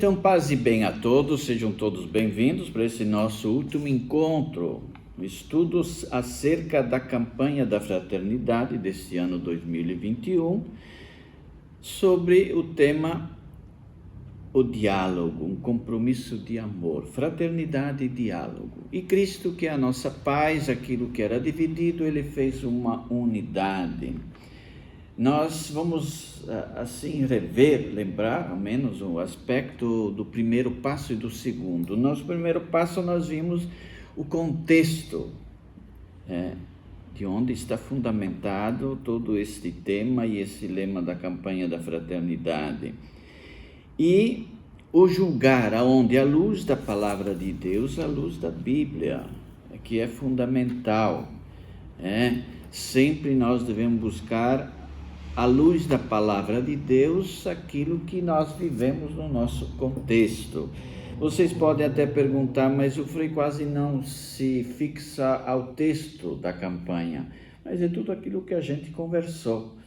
Então, paz e bem a todos, sejam todos bem-vindos para esse nosso último encontro, estudos acerca da campanha da fraternidade deste ano 2021, sobre o tema o diálogo, um compromisso de amor, fraternidade e diálogo. E Cristo, que é a nossa paz, aquilo que era dividido, ele fez uma unidade. Nós vamos, assim, lembrar, ao menos, o aspecto do primeiro passo e do segundo. No nosso primeiro passo, nós vimos o contexto, de onde está fundamentado todo este tema e esse lema da campanha da fraternidade. E o julgar aonde a luz da palavra de Deus, a luz da Bíblia, que é fundamental. Sempre nós devemos buscar à luz da palavra de Deus, aquilo que nós vivemos no nosso contexto. Vocês podem até perguntar, mas o Frei quase não se fixa ao texto da campanha, mas é tudo aquilo que a gente conversou.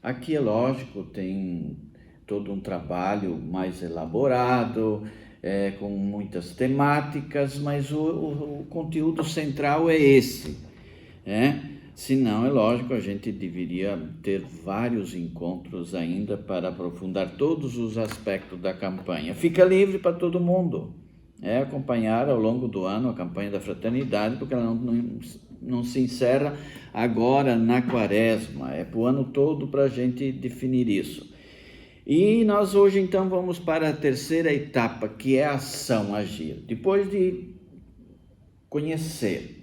Aqui é lógico, tem todo um trabalho mais elaborado, com muitas temáticas, mas o conteúdo central é esse, Senão, é lógico, a gente deveria ter vários encontros ainda para aprofundar todos os aspectos da campanha. Fica livre para todo mundo, acompanhar ao longo do ano a campanha da fraternidade, porque ela não se encerra agora na quaresma, é para o ano todo para a gente definir isso. E nós hoje então vamos para a terceira etapa, que é a ação, agir. Depois de conhecer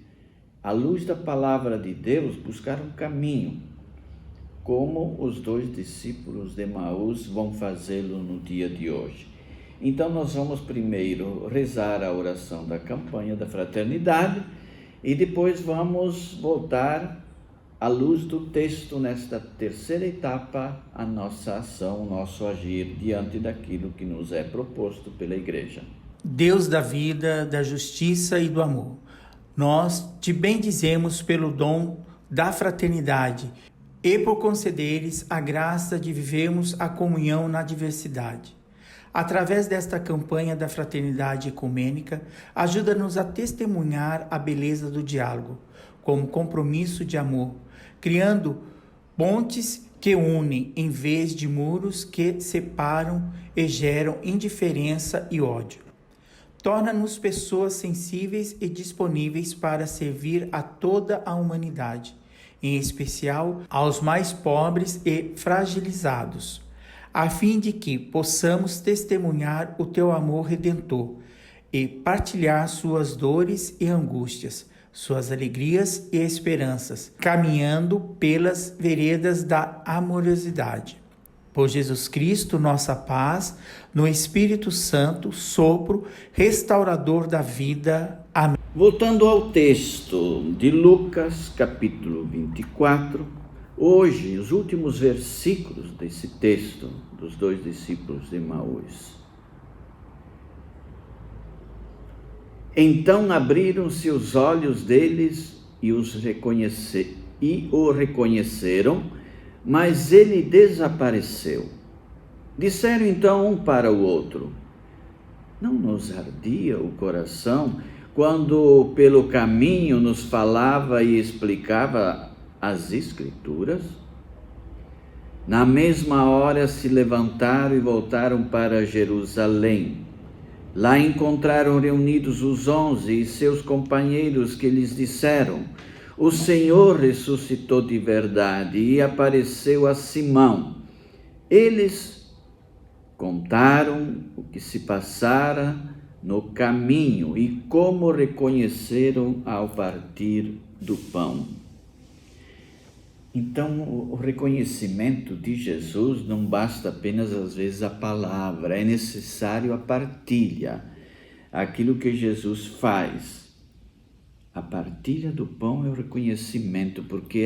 à luz da palavra de Deus, buscar um caminho, como os dois discípulos de Emaús vão fazê-lo no dia de hoje. Então nós vamos primeiro rezar a oração da campanha da fraternidade e depois vamos voltar à luz do texto nesta terceira etapa, a nossa ação, o nosso agir diante daquilo que nos é proposto pela Igreja. Deus da vida, da justiça e do amor, nós te bendizemos pelo dom da fraternidade e por concederes a graça de vivermos a comunhão na diversidade. Através desta campanha da fraternidade ecumênica, ajuda-nos a testemunhar a beleza do diálogo, como compromisso de amor, criando pontes que unem em vez de muros que separam e geram indiferença e ódio. Torna-nos pessoas sensíveis e disponíveis para servir a toda a humanidade, em especial aos mais pobres e fragilizados, a fim de que possamos testemunhar o teu amor redentor e partilhar suas dores e angústias, suas alegrias e esperanças, caminhando pelas veredas da amorosidade. Por Jesus Cristo, nossa paz, no Espírito Santo, sopro, restaurador da vida. Amém. Voltando ao texto de Lucas, capítulo 24, hoje, os últimos versículos desse texto, dos dois discípulos de Emaús. Então abriram-se os olhos deles e o reconheceram, mas ele desapareceu. Disseram então um para o outro: não nos ardia o coração quando pelo caminho nos falava e explicava as Escrituras? Na mesma hora se levantaram e voltaram para Jerusalém. Lá encontraram reunidos os 11 e seus companheiros, que lhes disseram: o Senhor ressuscitou de verdade e apareceu a Simão. Eles contaram o que se passara no caminho e como reconheceram ao partir do pão. Então, o reconhecimento de Jesus não basta apenas, às vezes, a palavra, é necessário a partilha, aquilo que Jesus faz. A partilha do pão é o reconhecimento, porque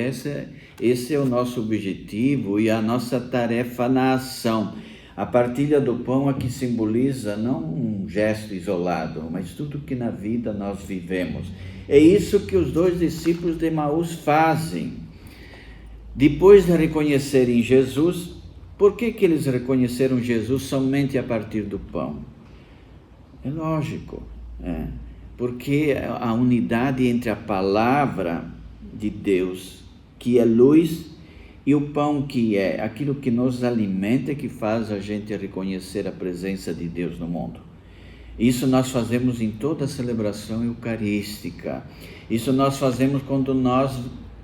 esse é o nosso objetivo e a nossa tarefa na ação. A partilha do pão aqui simboliza não um gesto isolado, mas tudo que na vida nós vivemos. É isso que os dois discípulos de Emaús fazem. Depois de reconhecerem Jesus, por que eles reconheceram Jesus somente a partir do pão? É lógico, porque a unidade entre a palavra de Deus, que é luz, e o pão, que é aquilo que nos alimenta, que faz a gente reconhecer a presença de Deus no mundo. Isso nós fazemos em toda a celebração eucarística. Isso nós fazemos quando nós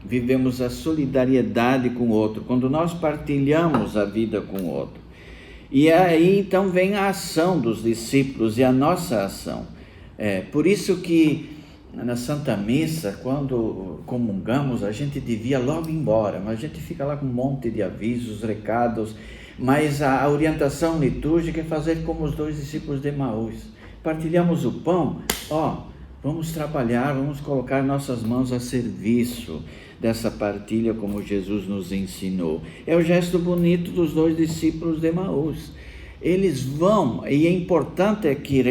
vivemos a solidariedade com o outro, quando nós partilhamos a vida com o outro. E aí então vem a ação dos discípulos e a nossa ação. Por isso que na Santa Missa, quando comungamos, a gente devia logo ir embora, mas a gente fica lá com um monte de avisos, recados, mas a orientação litúrgica é fazer como os 2 discípulos de Emaús. Partilhamos o pão, vamos trabalhar, vamos colocar nossas mãos a serviço dessa partilha como Jesus nos ensinou. É o gesto bonito dos 2 discípulos de Emaús. Eles vão, e é importante aqui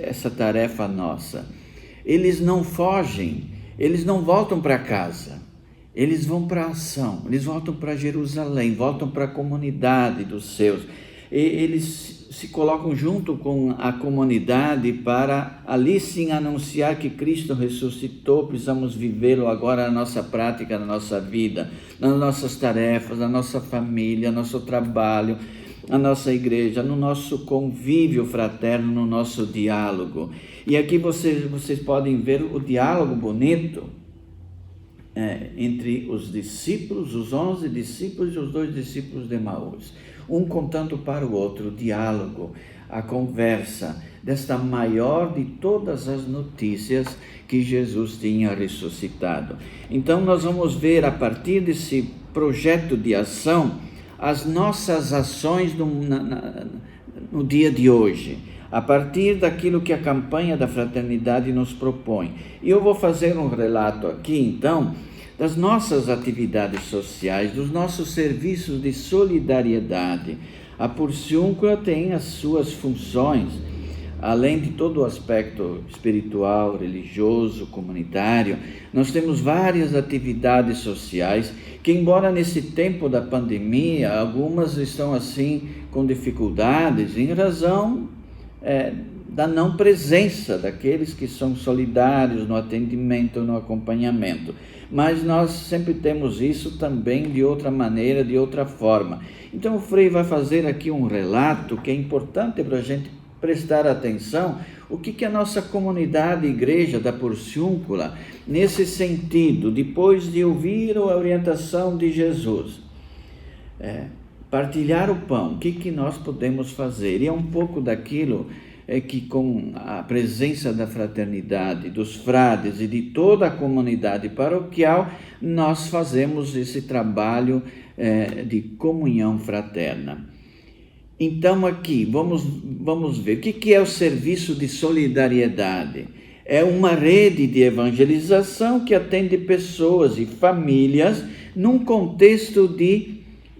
essa tarefa nossa, eles não fogem, eles não voltam para casa, eles vão para a ação, eles voltam para Jerusalém, voltam para a comunidade dos seus. Eles se colocam junto com a comunidade para ali sim anunciar que Cristo ressuscitou. Precisamos vivê-lo agora na nossa prática, na nossa vida, nas nossas tarefas, na nossa família, no nosso trabalho, na nossa igreja, no nosso convívio fraterno, no nosso diálogo. E aqui vocês podem ver o diálogo bonito entre os discípulos, os 11 discípulos e os 2 discípulos de Emaús. Um contando para o outro, o diálogo, a conversa desta maior de todas as notícias, que Jesus tinha ressuscitado. Então nós vamos ver a partir desse projeto de ação, as nossas ações no dia de hoje, a partir daquilo que a campanha da fraternidade nos propõe. E eu vou fazer um relato aqui, então, das nossas atividades sociais, dos nossos serviços de solidariedade. A Porciúncula tem as suas funções, além de todo o aspecto espiritual, religioso, comunitário. Nós temos várias atividades sociais que, embora nesse tempo da pandemia, algumas estão assim com dificuldades em razão da não presença daqueles que são solidários no atendimento, no acompanhamento. Mas nós sempre temos isso também de outra maneira, de outra forma. Então o Frei vai fazer aqui um relato que é importante para a gente prestar atenção, o que a nossa comunidade igreja da Porciúncula, nesse sentido, depois de ouvir a orientação de Jesus, partilhar o pão, o que nós podemos fazer? E é um pouco daquilo que com a presença da fraternidade, dos frades e de toda a comunidade paroquial, nós fazemos esse trabalho de comunhão fraterna. Então aqui, vamos ver, o que é o serviço de solidariedade? É uma rede de evangelização que atende pessoas e famílias num contexto de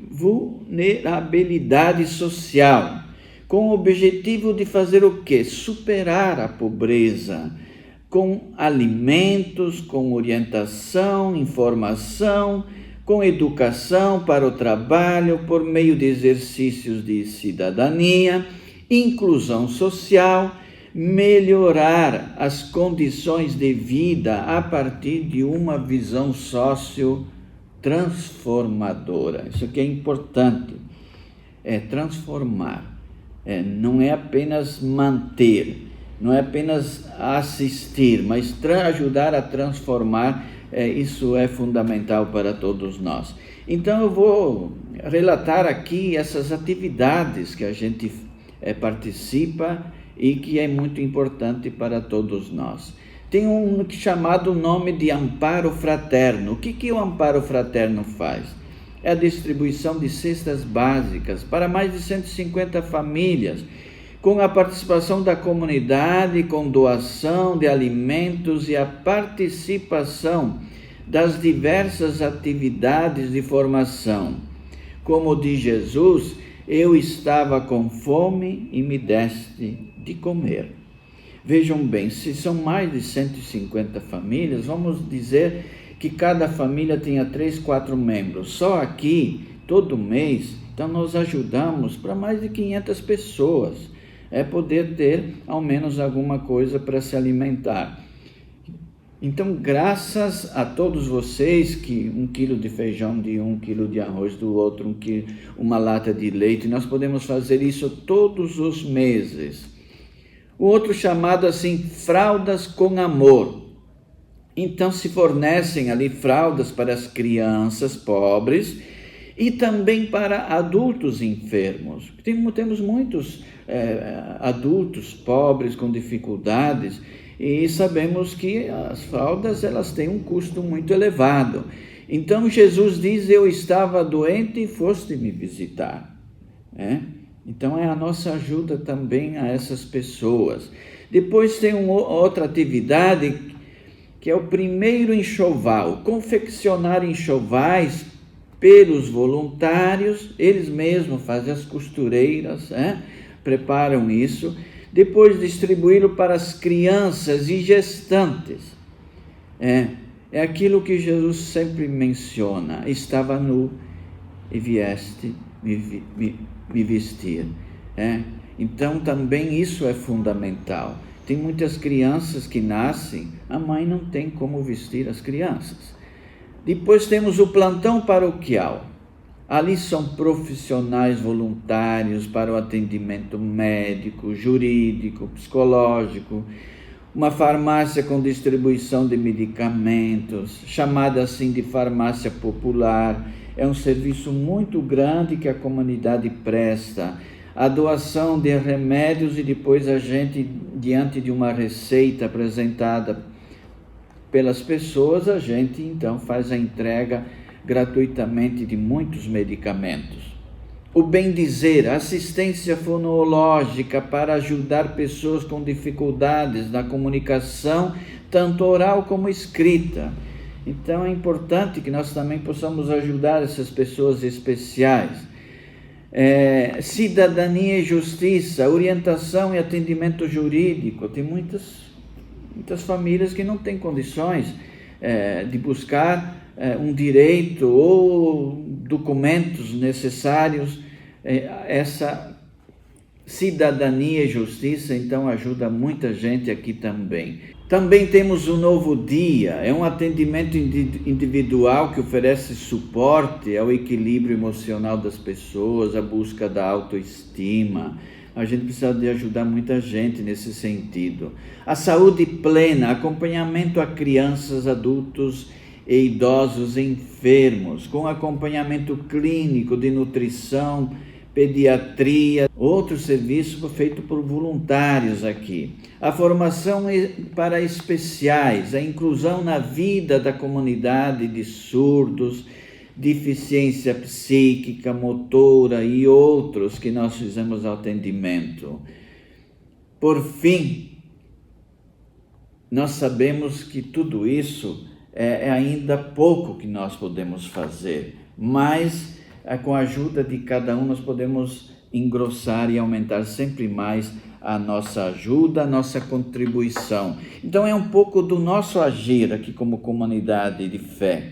vulnerabilidade social, com o objetivo de fazer o quê? Superar a pobreza, com alimentos, com orientação, informação, com educação para o trabalho, por meio de exercícios de cidadania, inclusão social, melhorar as condições de vida a partir de uma visão socio-transformadora. Isso aqui é importante, transformar. Não é apenas manter, não é apenas assistir, mas ajudar a transformar. Isso é fundamental para todos nós. Então eu vou relatar aqui essas atividades que a gente participa e que é muito importante para todos nós. Tem um chamado nome de Amparo Fraterno. O que o Amparo Fraterno faz? É a distribuição de cestas básicas para mais de 150 famílias, com a participação da comunidade, com doação de alimentos e a participação das diversas atividades de formação. Como diz Jesus, eu estava com fome e me deste de comer. Vejam bem, se são mais de 150 famílias, vamos dizer que cada família tenha 3, 4 membros. Só aqui, todo mês, então nós ajudamos para mais de 500 pessoas. é poder ter ao menos alguma coisa para se alimentar. Então, graças a todos vocês, que 1 quilo de feijão de um, 1 quilo de arroz do outro, uma lata de leite, nós podemos fazer isso todos os meses. O outro chamado assim, fraldas com amor. Então se fornecem ali fraldas para as crianças pobres e também para adultos enfermos. Temos muitos adultos pobres com dificuldades, e sabemos que as fraldas elas têm um custo muito elevado. Então Jesus diz: eu estava doente e foste me visitar. Então é a nossa ajuda também a essas pessoas. Depois tem outra atividade que é o primeiro enxoval, confeccionar enxovais pelos voluntários, eles mesmos fazem as costureiras, preparam isso, depois distribuí-lo para as crianças e gestantes. É aquilo que Jesus sempre menciona: estava nu e vieste me vestir. Então também isso é fundamental. Tem muitas crianças que nascem, a mãe não tem como vestir as crianças. Depois temos o plantão paroquial. Ali são profissionais voluntários para o atendimento médico, jurídico, psicológico, uma farmácia com distribuição de medicamentos, chamada assim de farmácia popular. É um serviço muito grande que a comunidade presta. A doação de remédios e depois a gente, diante de uma receita apresentada pelas pessoas, a gente então faz a entrega gratuitamente de muitos medicamentos. O bem-dizer, assistência fonológica para ajudar pessoas com dificuldades na comunicação, tanto oral como escrita. Então é importante que nós também possamos ajudar essas pessoas especiais. Cidadania e justiça, orientação e atendimento jurídico. Tem muitas famílias que não têm condições de buscar um direito ou documentos necessários. Essa cidadania e justiça, então, ajuda muita gente aqui também. Também temos o Novo Dia, é um atendimento individual que oferece suporte ao equilíbrio emocional das pessoas, à busca da autoestima. A gente precisa de ajudar muita gente nesse sentido. A saúde plena, acompanhamento a crianças, adultos e idosos enfermos, com acompanhamento clínico de nutrição, pediatria, outro serviço feito por voluntários aqui. A formação para especiais, a inclusão na vida da comunidade de surdos, deficiência psíquica, motora e outros que nós fizemos atendimento. Por fim, nós sabemos que tudo isso é ainda pouco que nós podemos fazer, mas com a ajuda de cada um nós podemos engrossar e aumentar sempre mais a nossa ajuda, a nossa contribuição. Então é um pouco do nosso agir aqui como comunidade de fé.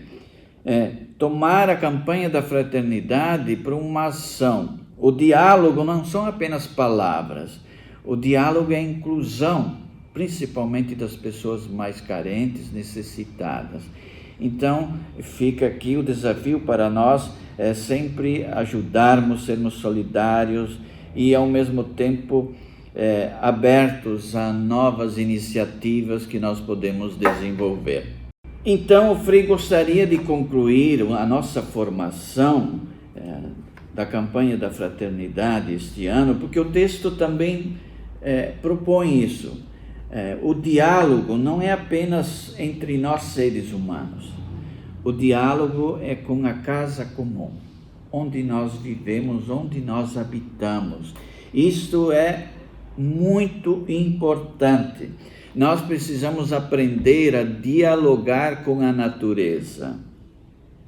Tomar a campanha da fraternidade para uma ação. O diálogo não são apenas palavras, o diálogo é a inclusão, principalmente das pessoas mais carentes, necessitadas. Então fica aqui o desafio para nós, sempre ajudarmos, sermos solidários e ao mesmo tempo abertos a novas iniciativas que nós podemos desenvolver. Então o Frei gostaria de concluir a nossa formação da campanha da fraternidade este ano, porque o texto também propõe isso. O diálogo não é apenas entre nós seres humanos. O diálogo é com a casa comum, onde nós vivemos, onde nós habitamos. Isto é muito importante. Nós precisamos aprender a dialogar com a natureza.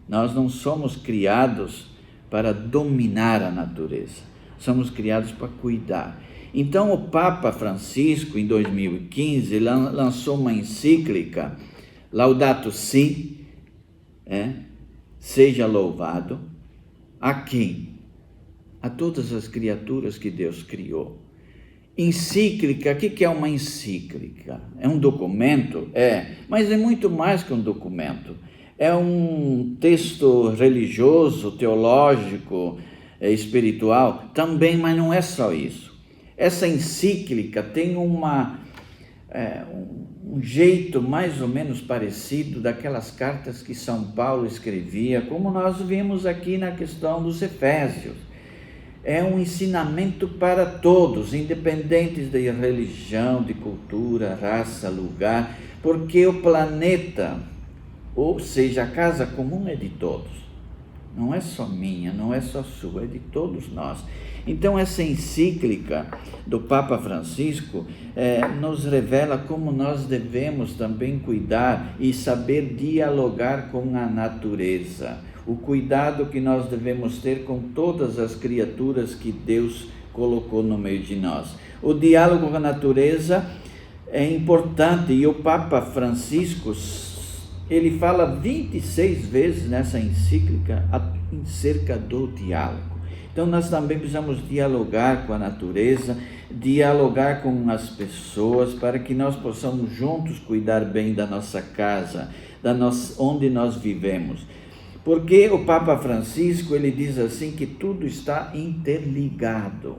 Nós não somos criados para dominar a natureza, somos criados para cuidar. Então o Papa Francisco, em 2015, lançou uma encíclica, Laudato Si, seja louvado, a quem? A todas as criaturas que Deus criou. Encíclica, o que é uma encíclica? É um documento? Mas é muito mais que um documento. É um texto religioso, teológico, espiritual, também, mas não é só isso. Essa encíclica tem um jeito mais ou menos parecido daquelas cartas que São Paulo escrevia, como nós vimos aqui na questão dos Efésios. É um ensinamento para todos, independentes de religião, de cultura, raça, lugar, porque o planeta, ou seja, a casa comum é de todos. Não é só minha, não é só sua, é de todos nós. Então, essa encíclica do Papa Francisco nos revela como nós devemos também cuidar e saber dialogar com a natureza. O cuidado que nós devemos ter com todas as criaturas que Deus colocou no meio de nós. O diálogo com a natureza é importante, e o Papa Francisco, ele fala 26 vezes nessa encíclica acerca do diálogo. Então nós também precisamos dialogar com a natureza, dialogar com as pessoas, para que nós possamos juntos cuidar bem da nossa casa, onde nós vivemos. Porque o Papa Francisco, ele diz assim, que tudo está interligado.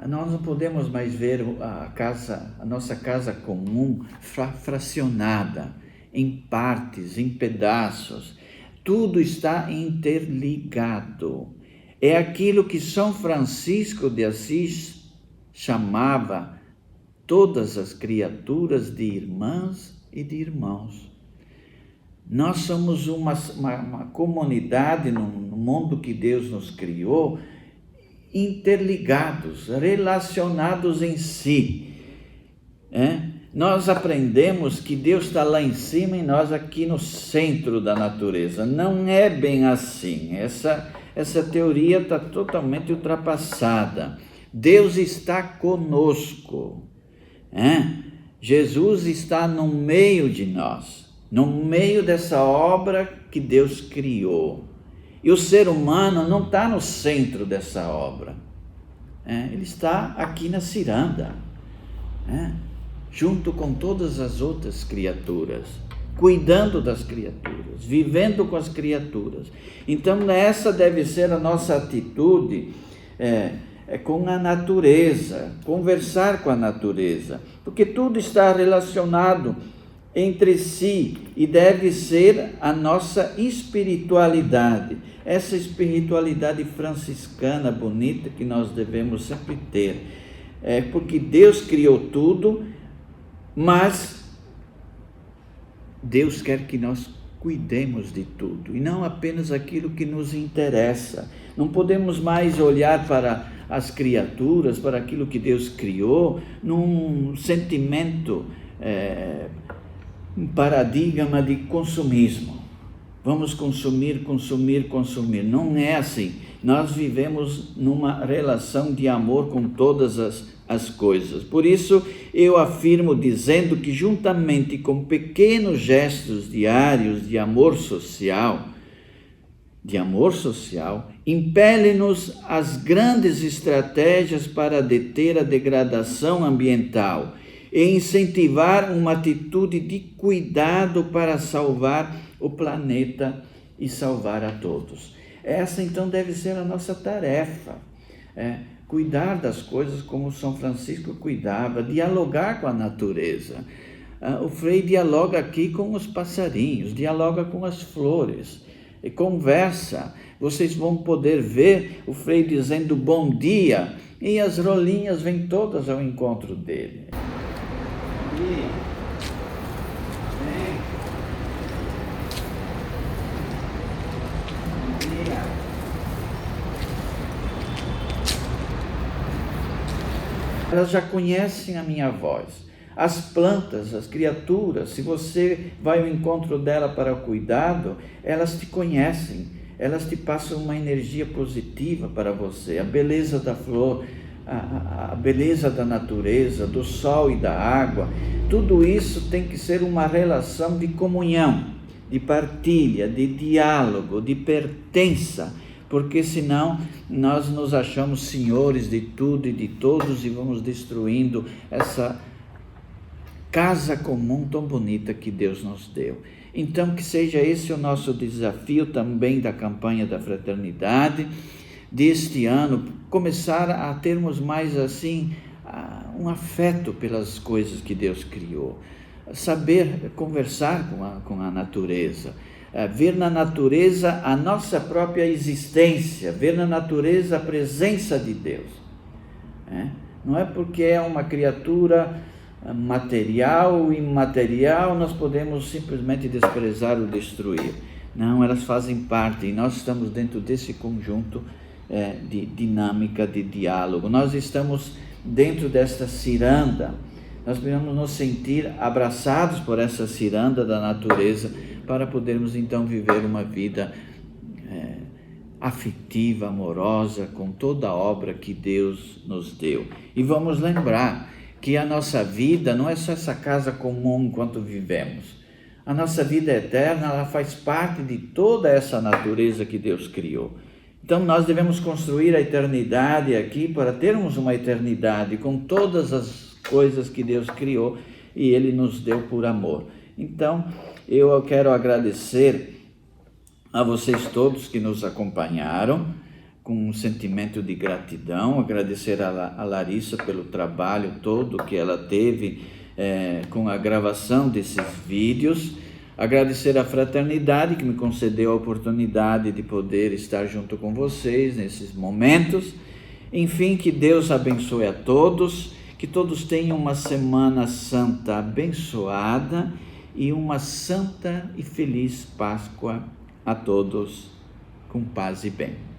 Nós não podemos mais ver a nossa casa comum fracionada, em partes, em pedaços. Tudo está interligado. É aquilo que São Francisco de Assis chamava todas as criaturas de irmãs e de irmãos. Nós somos uma comunidade no mundo que Deus nos criou, interligados, relacionados em si. Nós aprendemos que Deus está lá em cima e nós aqui no centro da natureza. Não é bem assim. Essa teoria está totalmente ultrapassada. Deus está conosco. Jesus está no meio de nós, no meio dessa obra que Deus criou. E o ser humano não está no centro dessa obra. Ele está aqui na ciranda, junto com todas as outras criaturas, cuidando das criaturas, vivendo com as criaturas. Então essa deve ser a nossa atitude com a natureza, conversar com a natureza, porque tudo está relacionado entre si e deve ser a nossa espiritualidade, essa espiritualidade franciscana bonita que nós devemos sempre ter, porque Deus criou tudo, mas Deus quer que nós cuidemos de tudo, e não apenas aquilo que nos interessa. Não podemos mais olhar para as criaturas, para aquilo que Deus criou, num sentimento, um paradigma de consumismo. Vamos consumir. Não é assim. Nós vivemos numa relação de amor com todas as coisas. Por isso, eu afirmo dizendo que, juntamente com pequenos gestos diários de amor social, impele-nos as grandes estratégias para deter a degradação ambiental e incentivar uma atitude de cuidado para salvar o planeta e salvar a todos. Essa então deve ser a nossa tarefa, cuidar das coisas como São Francisco cuidava, dialogar com a natureza. O Frei dialoga aqui com os passarinhos, dialoga com as flores, e conversa. Vocês vão poder ver o Frei dizendo bom dia, e as rolinhas vêm todas ao encontro dele. Elas já conhecem a minha voz. As plantas, as criaturas, se você vai ao encontro dela para o cuidado, elas te conhecem, elas te passam uma energia positiva para você. A beleza da flor, a beleza da natureza, do sol e da água, tudo isso tem que ser uma relação de comunhão, de partilha, de diálogo, de pertença, porque senão nós nos achamos senhores de tudo e de todos e vamos destruindo essa casa comum tão bonita que Deus nos deu. Então, que seja esse o nosso desafio também da campanha da fraternidade, deste ano, começar a termos mais assim, um afeto pelas coisas que Deus criou, saber conversar com a natureza, ver na natureza a nossa própria existência, ver na natureza a presença de Deus. Não é porque é uma criatura material ou imaterial, nós podemos simplesmente desprezar ou destruir. Não, elas fazem parte e nós estamos dentro desse conjunto de dinâmica, de diálogo. Nós estamos dentro desta ciranda, nós devemos nos sentir abraçados por essa ciranda da natureza para podermos então viver uma vida afetiva, amorosa, com toda a obra que Deus nos deu. E vamos lembrar que a nossa vida não é só essa casa comum enquanto vivemos. A nossa vida eterna, ela faz parte de toda essa natureza que Deus criou. Então nós devemos construir a eternidade aqui para termos uma eternidade com todas as coisas que Deus criou e Ele nos deu por amor. Então eu quero agradecer a vocês todos que nos acompanharam com um sentimento de gratidão, agradecer a Larissa pelo trabalho todo que ela teve com a gravação desses vídeos, agradecer a fraternidade que me concedeu a oportunidade de poder estar junto com vocês nesses momentos. Enfim, que Deus abençoe a todos, que todos tenham uma Semana Santa abençoada e uma santa e feliz Páscoa a todos, com paz e bem.